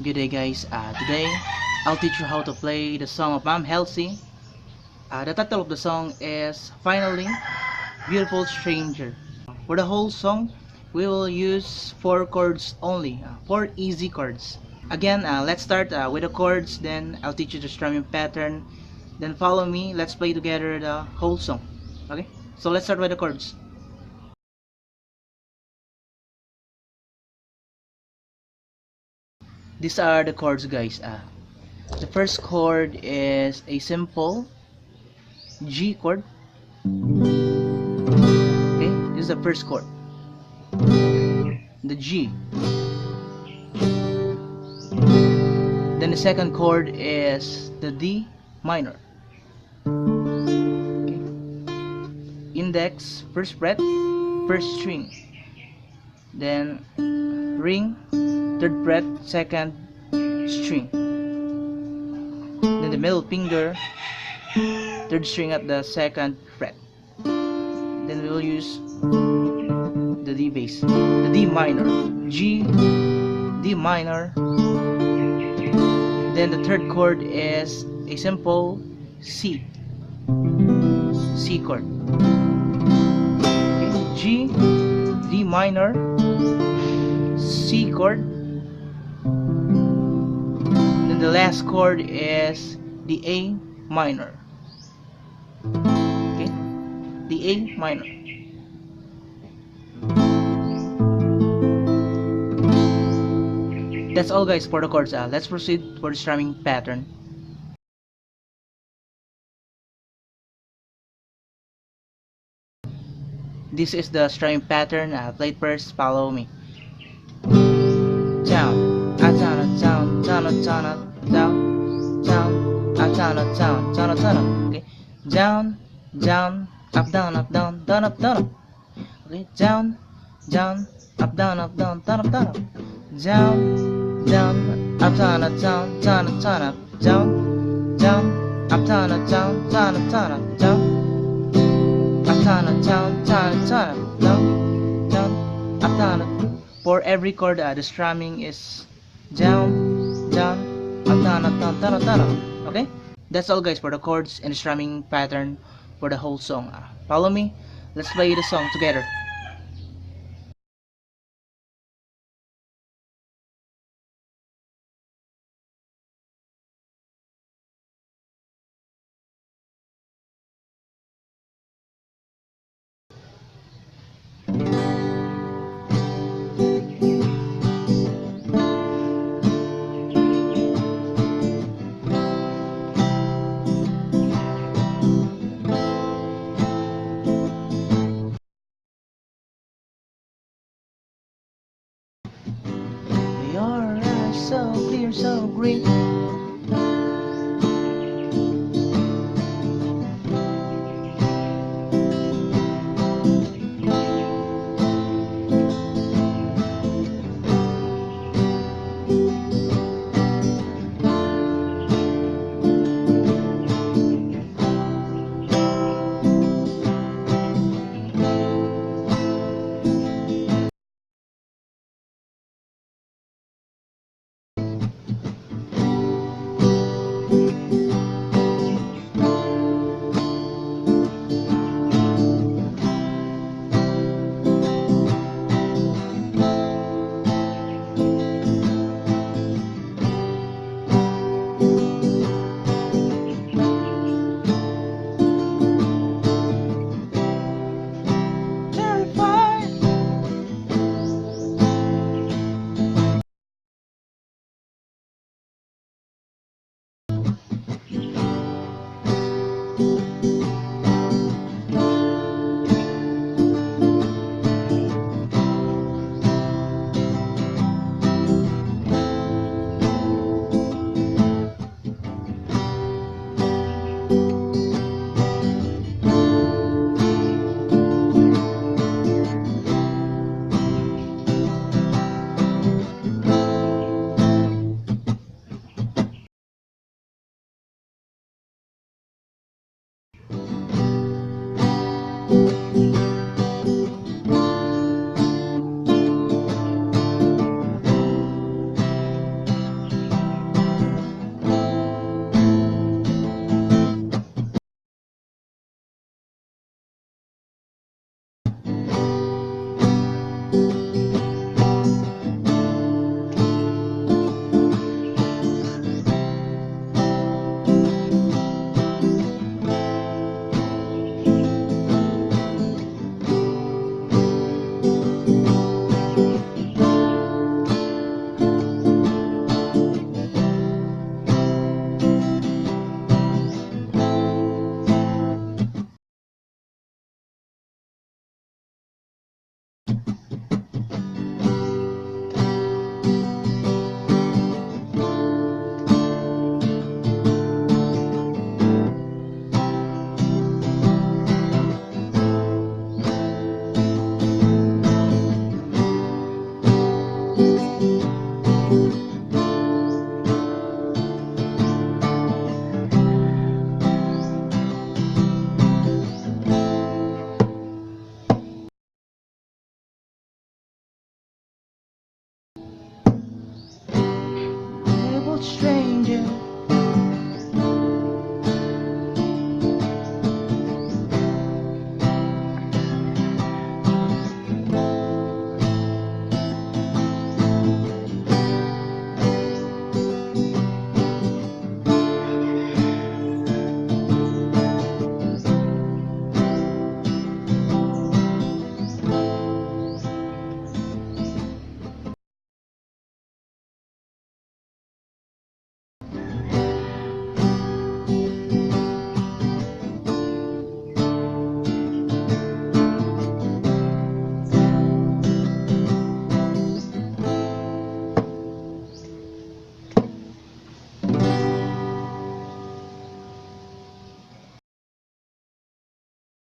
Good day guys, today I'll teach you how to play the song of Mom Halsey. The title of the song is Finally, Beautiful Stranger. For the whole song, we will use 4 chords only, 4 easy chords. Again, let's start with the chords, then I'll teach you the strumming pattern, then follow me, let's play together the whole song. Okay, so let's start with the chords. These are the chords guys. The first chord is a simple G chord. Okay, this is the first chord. The G. Then the second chord is the D minor. Okay. Index, first fret, first string. Then ring, third fret, second string. Then the middle finger, third string at the second fret. Then we will use the D bass, the D minor, G, D minor. Then the third chord is a simple C, C chord. Okay. G, D minor, C chord. Then the last chord is the A minor. Okay, the A minor. That's all guys for the chords. Let's proceed for the strumming pattern. This is the strumming pattern. Play it first, follow me. Down, down, down, down, down, down, down, down, down, down, down. Okay, down, down, up, down, up, down, down, up, down, up. Okay, down, down, up, down, up, down, down, up, down, up. Down, down, up, down, up, down, down, up, down, up, down, down, up, down, up, down, down, up, down, up, down, up, down, up, down, down, up, down, up, down, down, up, down, up. For every chord, the strumming is down, down, up, down, up, down, down, up, down, up. Okay? That's all guys for the chords and the strumming pattern for the whole song. Follow me. Let's play the song together. Your eyes so clear, so green. strange.